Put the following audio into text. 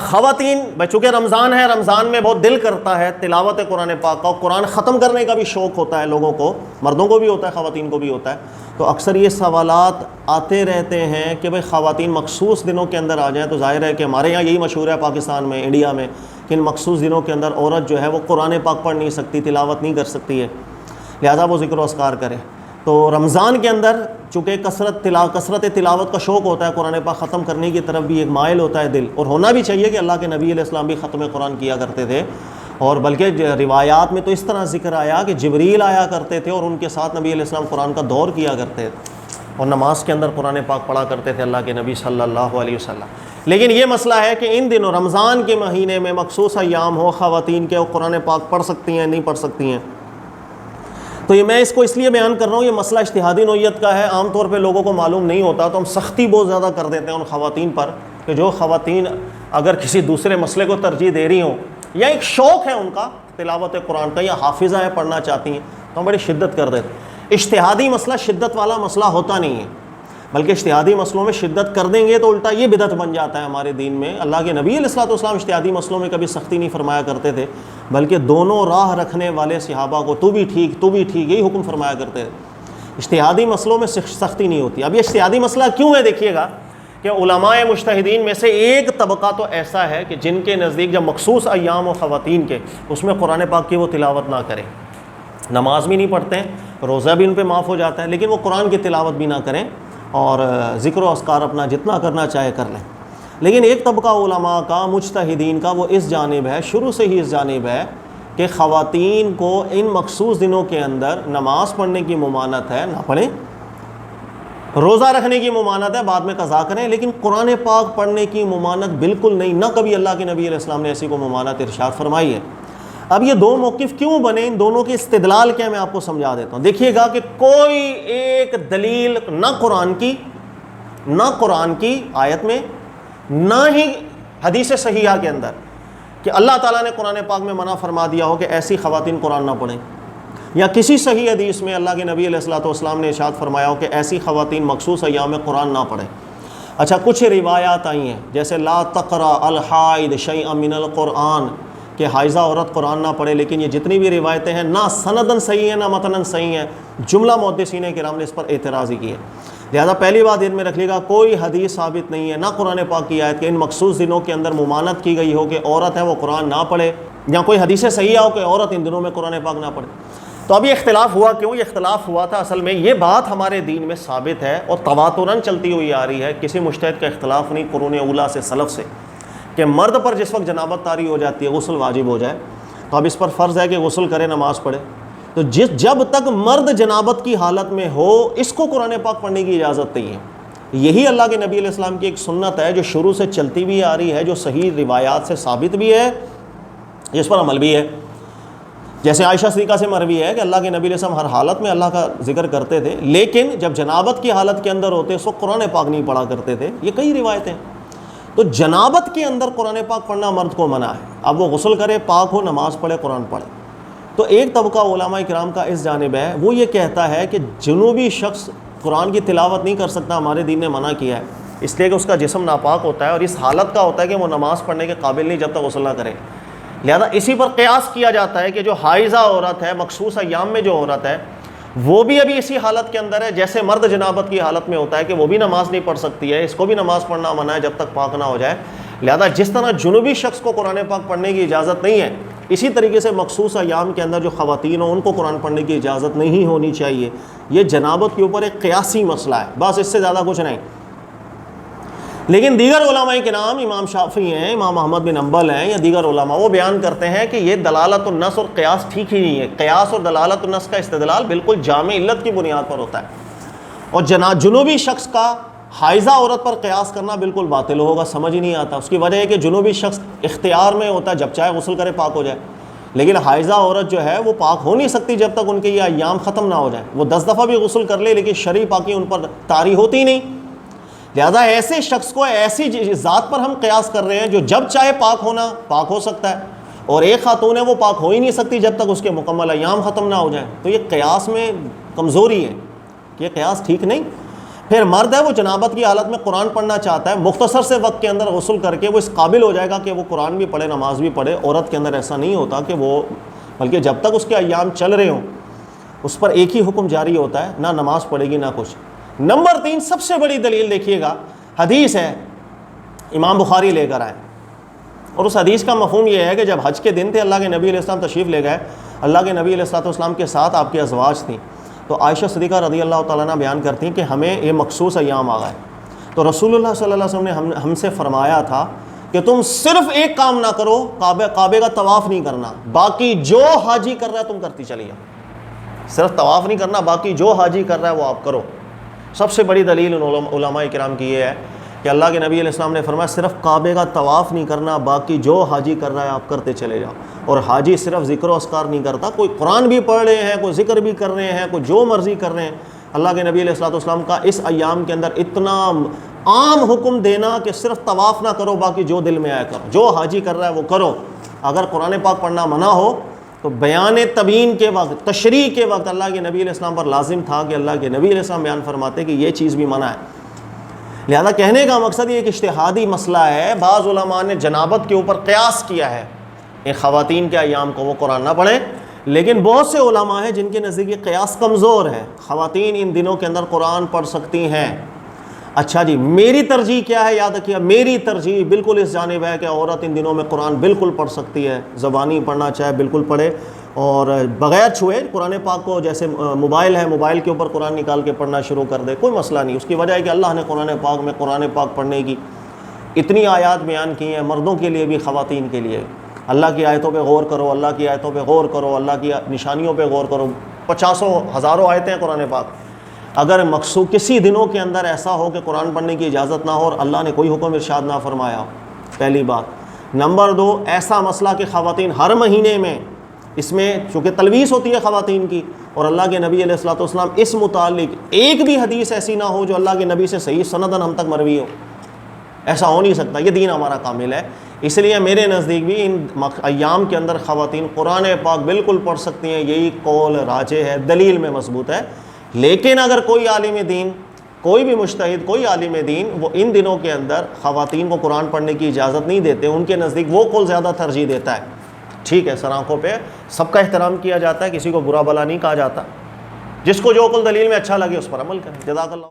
خواتین چونکہ رمضان ہے، رمضان میں بہت دل کرتا ہے تلاوت قرآن پاک کا، اور قرآن ختم کرنے کا بھی شوق ہوتا ہے لوگوں کو، مردوں کو بھی ہوتا ہے، خواتین کو بھی ہوتا ہے. تو اکثر یہ سوالات آتے رہتے ہیں کہ بھئی خواتین مخصوص دنوں کے اندر آ جائیں. تو ظاہر ہے کہ ہمارے یہاں یہی مشہور ہے پاکستان میں، انڈیا میں، کہ ان مخصوص دنوں کے اندر عورت جو ہے وہ قرآن پاک پڑھ نہیں سکتی، تلاوت نہیں کر سکتی ہے، لہٰذا وہ ذکر و اذکار کرے. تو رمضان کے اندر چونکہ کثرت تلاوت کا شوق ہوتا ہے، قرآن پاک ختم کرنے کی طرف بھی ایک مائل ہوتا ہے دل، اور ہونا بھی چاہیے کہ اللہ کے نبی علیہ السلام بھی ختم قرآن کیا کرتے تھے. اور بلکہ روایات میں تو اس طرح ذکر آیا کہ جبریل آیا کرتے تھے اور ان کے ساتھ نبی علیہ السلام قرآن کا دور کیا کرتے تھے، اور نماز کے اندر قرآن پاک پڑھا کرتے تھے اللہ کے نبی صلی اللہ علیہ وسلم. لیکن یہ مسئلہ ہے کہ ان دنوں رمضان کے مہینے میں مخصوص ایام ہو خواتین کے، وہ قرآن پاک پڑھ سکتی ہیں نہیں پڑھ سکتی ہیں. تو یہ میں اس کو اس لیے بیان کر رہا ہوں، یہ مسئلہ اجتہادی نوعیت کا ہے، عام طور پہ لوگوں کو معلوم نہیں ہوتا، تو ہم سختی بہت زیادہ کر دیتے ہیں ان خواتین پر کہ جو خواتین اگر کسی دوسرے مسئلے کو ترجیح دے رہی ہوں، یا ایک شوق ہے ان کا تلاوت قرآن کا، یا حافظہ ہے پڑھنا چاہتی ہیں، تو ہم بڑی شدت کر دیتے ہیں. اجتہادی مسئلہ شدت والا مسئلہ ہوتا نہیں ہے، بلکہ اجتہادی مسئلوں میں شدت کر دیں گے تو الٹا یہ بدعت بن جاتا ہے ہمارے دین میں. اللہ کے نبی علیہ الصلوۃ والسلام اجتہادی مسئلوں میں کبھی سختی نہیں فرمایا کرتے تھے، بلکہ دونوں راہ رکھنے والے صحابہ کو تو بھی ٹھیک یہی حکم فرمایا کرتے تھے. اجتہادی مسئلوں میں سختی نہیں ہوتی. اب یہ اجتہادی مسئلہ کیوں ہے دیکھیے گا کہ علماء مجتہدین میں سے ایک طبقہ تو ایسا ہے کہ جن کے نزدیک جب مخصوص ایام و خواتین کے اس میں قرآن پاک کی وہ تلاوت نہ کریں، نماز بھی نہیں پڑھتے ہیں، روزہ بھی ان پہ معاف ہو جاتا ہے، لیکن وہ قرآن کی تلاوت بھی نہ کریں اور ذکر و اذکار اپنا جتنا کرنا چاہے کر لیں. لیکن ایک طبقہ علماء کا، مجتہدین کا، وہ اس جانب ہے، شروع سے ہی اس جانب ہے کہ خواتین کو ان مخصوص دنوں کے اندر نماز پڑھنے کی ممانعت ہے، نہ پڑھیں، روزہ رکھنے کی ممانعت ہے، بعد میں قضا کریں، لیکن قرآن پاک پڑھنے کی ممانعت بالکل نہیں، نہ کبھی اللہ کے نبی علیہ السلام نے ایسی کو ممانعت ارشاد فرمائی ہے. اب یہ دو موقف کیوں بنے، ان دونوں کے استدلال کیا، میں آپ کو سمجھا دیتا ہوں. دیکھیے گا کہ کوئی ایک دلیل نہ قرآن کی آیت میں، نہ ہی حدیث صحیحہ کے اندر کہ اللہ تعالیٰ نے قرآن پاک میں منع فرما دیا ہو کہ ایسی خواتین قرآن نہ پڑھیں، یا کسی صحیح حدیث میں اللہ کے نبی علیہ الصلوۃ والسلام نے ارشاد فرمایا ہو کہ ایسی خواتین مخصوص ایام میں قرآن نہ پڑھیں. اچھا، کچھ روایات آئی ہیں جیسے لا تقرأ الحائض شیئا من القرآن، کہ حائضہ عورت قرآن نہ پڑھے، لیکن یہ جتنی بھی روایتیں ہیں نہ سندن صحیح ہیں نہ متنن صحیح ہیں. جملہ محدثین کرام نے اس پر اعتراض ہی کی ہے. لہذا پہلی بات ذہن میں رکھ لیے گا، کوئی حدیث ثابت نہیں ہے، نہ قرآن پاک کی آیت کہ ان مخصوص دنوں کے اندر ممانعت کی گئی ہو کہ عورت ہے وہ قرآن نہ پڑھے، یا کوئی حدیث صحیح ہو کہ عورت ان دنوں میں قرآن پاک نہ پڑھے. تو اب یہ اختلاف ہوا کیوں؟ یہ اختلاف ہوا تھا اصل میں، یہ بات ہمارے دین میں ثابت ہے اور تواتراً چلتی ہوئی آ رہی ہے، کسی مجتہد کا اختلاف نہیں قرون اولیٰ سے، سلف سے، کہ مرد پر جس وقت جنابت طاری ہو جاتی ہے، غسل واجب ہو جائے، تو اب اس پر فرض ہے کہ غسل کرے، نماز پڑھے. تو جب تک مرد جنابت کی حالت میں ہو، اس کو قرآن پاک پڑھنے کی اجازت نہیں ہے. یہی اللہ کے نبی علیہ السلام کی ایک سنت ہے جو شروع سے چلتی بھی آ رہی ہے، جو صحیح روایات سے ثابت بھی ہے، جس پر عمل بھی ہے. جیسے عائشہ صدیقہ سے مروی ہے کہ اللہ کے نبی علیہ السلام ہر حالت میں اللہ کا ذکر کرتے تھے، لیکن جب جنابت کی حالت کے اندر ہوتے اس وقت قرآن پاک نہیں پڑھا کرتے تھے. یہ کئی روایتیں. تو جنابت کے اندر قرآن پاک پڑھنا مرد کو منع ہے. اب وہ غسل کرے، پاک ہو، نماز پڑھے، قرآن پڑھے. تو ایک طبقہ علماء کرام کا اس جانب ہے، وہ یہ کہتا ہے کہ جنوبی شخص قرآن کی تلاوت نہیں کر سکتا، ہمارے دین نے منع کیا ہے، اس لیے کہ اس کا جسم ناپاک ہوتا ہے اور اس حالت کا ہوتا ہے کہ وہ نماز پڑھنے کے قابل نہیں جب تک غسل نہ کرے. لہذا اسی پر قیاس کیا جاتا ہے کہ جو حائضہ عورت ہے، مخصوص ایام میں جو عورت ہے، وہ بھی ابھی اسی حالت کے اندر ہے جیسے مرد جنابت کی حالت میں ہوتا ہے، کہ وہ بھی نماز نہیں پڑھ سکتی ہے، اس کو بھی نماز پڑھنا منع ہے جب تک پاک نہ ہو جائے. لہذا جس طرح جنوبی شخص کو قرآن پاک پڑھنے کی اجازت نہیں ہے، اسی طریقے سے مخصوص ایام کے اندر جو خواتین ہوں ان کو قرآن پڑھنے کی اجازت نہیں ہونی چاہیے. یہ جنابت کے اوپر ایک قیاسی مسئلہ ہے، بس اس سے زیادہ کچھ نہیں. لیکن دیگر علماء کے نام، امام شافعی ہیں، امام احمد بن حنبل ہیں، یا دیگر علماء، وہ بیان کرتے ہیں کہ یہ دلالت النص اور قیاس ٹھیک ہی نہیں ہے. قیاس اور دلالت النص کا استدلال بالکل جامع علت کی بنیاد پر ہوتا ہے، اور جنوبی شخص کا حائضہ عورت پر قیاس کرنا بالکل باطل ہوگا، سمجھ ہی نہیں آتا. اس کی وجہ ہے کہ جنوبی شخص اختیار میں ہوتا ہے، جب چاہے غسل کرے پاک ہو جائے، لیکن حائضہ عورت جو ہے وہ پاک ہو نہیں سکتی جب تک ان کے یہ ایام ختم نہ ہو جائیں. وہ 10 دفعہ بھی غسل کر لے لیکن شرعی پاکی ان پر طاری ہوتی ہی نہیں. لہذا ایسے شخص کو ایسی ذات پر ہم قیاس کر رہے ہیں جو جب چاہے پاک ہو سکتا ہے، اور ایک خاتون ہے وہ پاک ہو ہی نہیں سکتی جب تک اس کے مکمل ایام ختم نہ ہو جائیں. تو یہ قیاس میں کمزوری ہے، یہ قیاس ٹھیک نہیں. پھر مرد ہے وہ جنابت کی حالت میں قرآن پڑھنا چاہتا ہے، مختصر سے وقت کے اندر غسل کر کے وہ اس قابل ہو جائے گا کہ وہ قرآن بھی پڑھے نماز بھی پڑھے۔ عورت کے اندر ایسا نہیں ہوتا کہ وہ، بلکہ جب تک اس کے ایام چل رہے ہوں اس پر ایک ہی حکم جاری ہوتا ہے، نہ نماز پڑھے گی نہ کچھ۔ نمبر 3 سب سے بڑی دلیل دیکھیے گا، حدیث ہے امام بخاری لے کر آئے، اور اس حدیث کا مفہوم یہ ہے کہ جب حج کے دن تھے اللہ کے نبی علیہ السلام تشریف لے گئے، اللہ کے نبی علیہ السلام کے ساتھ آپ کی ازواج تھیں، تو عائشہ صدیقہ رضی اللہ تعالیٰ عنہ بیان کرتی ہیں کہ ہمیں یہ مخصوص ایام آ گئے، تو رسول اللہ صلی اللہ علیہ وسلم نے ہم سے فرمایا تھا کہ تم صرف ایک کام نہ کرو، کعبے کا طواف نہیں کرنا، باقی جو حاجی کر رہا ہے تم کرتی چلی جاؤ۔ صرف طواف نہیں کرنا، باقی جو حاجی کر رہا ہے وہ آپ کرو۔ سب سے بڑی دلیل علماء کرام کی یہ ہے کہ اللہ کے نبی علیہ السلام نے فرمایا صرف کعبے کا طواف نہیں کرنا، باقی جو حاجی کر رہا ہے آپ کرتے چلے جاؤ۔ اور حاجی صرف ذکر و اذکار نہیں کرتا، کوئی قرآن بھی پڑھ رہے ہیں، کوئی ذکر بھی کر رہے ہیں، کوئی جو مرضی کر رہے ہیں۔ اللہ کے نبی علیہ السلام کا اس ایام کے اندر اتنا عام حکم دینا کہ صرف طواف نہ کرو، باقی جو دل میں آیا کرو، جو حاجی کر رہا ہے وہ کرو۔ اگر قرآن پاک پڑھنا منع ہو تو بیان تبیین کے وقت، تشریح کے وقت اللہ کے نبی علیہ السلام پر لازم تھا کہ اللہ کے نبی علیہ السلام بیان فرماتے کہ یہ چیز بھی منع ہے۔ لہذا کہنے کا مقصد یہ ایک اجتہادی مسئلہ ہے، بعض علماء نے جنابت کے اوپر قیاس کیا ہے ان خواتین کے ایام کو وہ قرآن نہ پڑھیں، لیکن بہت سے علماء ہیں جن کے نزدیک یہ قیاس کمزور ہے، خواتین ان دنوں کے اندر قرآن پڑھ سکتی ہیں۔ اچھا جی، میری ترجیح کیا ہے؟ یاد رکھیے میری ترجیح بالکل اس جانب ہے کہ عورت ان دنوں میں قرآن بالکل پڑھ سکتی ہے، زبانی پڑھنا چاہے بالکل پڑھے، اور بغیر چھوئے قرآن پاک کو، جیسے موبائل ہے موبائل کے اوپر قرآن نکال کے پڑھنا شروع کر دے، کوئی مسئلہ نہیں۔ اس کی وجہ ہے کہ اللہ نے قرآن پاک میں قرآن پاک پڑھنے کی اتنی آیات بیان کی ہیں، مردوں کے لیے بھی خواتین کے لیے۔ اللہ کی آیتوں پہ غور کرو، اللہ کی آیتوں پہ غور کرو، اللہ کی نشانیوں پہ غور کرو۔ 50 ہزاروں آیتیں ہیں قرآن پاک۔ اگر مقصود کسی دنوں کے اندر ایسا ہو کہ قرآن پڑھنے کی اجازت نہ ہو اور اللہ نے کوئی حکم ارشاد نہ فرمایا ہو، پہلی بات۔ نمبر 2، ایسا مسئلہ کہ خواتین ہر مہینے میں، اس میں چونکہ تلویث ہوتی ہے خواتین کی، اور اللہ کے نبی علیہ الصلوۃ والسلام اس متعلق ایک بھی حدیث ایسی نہ ہو جو اللہ کے نبی سے صحیح سندن ہم تک مروی ہو، ایسا ہو نہیں سکتا۔ یہ دین ہمارا کامل ہے، اس لیے میرے نزدیک بھی ان ایام کے اندر خواتین قرآن پاک بالکل پڑھ سکتی ہیں، یہی قول راجح ہے، دلیل میں مضبوط ہے۔ لیکن اگر کوئی عالم دین، کوئی بھی مجتہد، کوئی عالم دین وہ ان دنوں کے اندر خواتین کو قرآن پڑھنے کی اجازت نہیں دیتے، ان کے نزدیک وہ قول زیادہ ترجیح دیتا ہے، ٹھیک ہے، سر آنکھوں پہ سب کا احترام کیا جاتا ہے، کسی کو برا بلا نہیں کہا جاتا، جس کو جو قول دلیل میں اچھا لگے اس پر عمل کریں۔ جزاک اللہ۔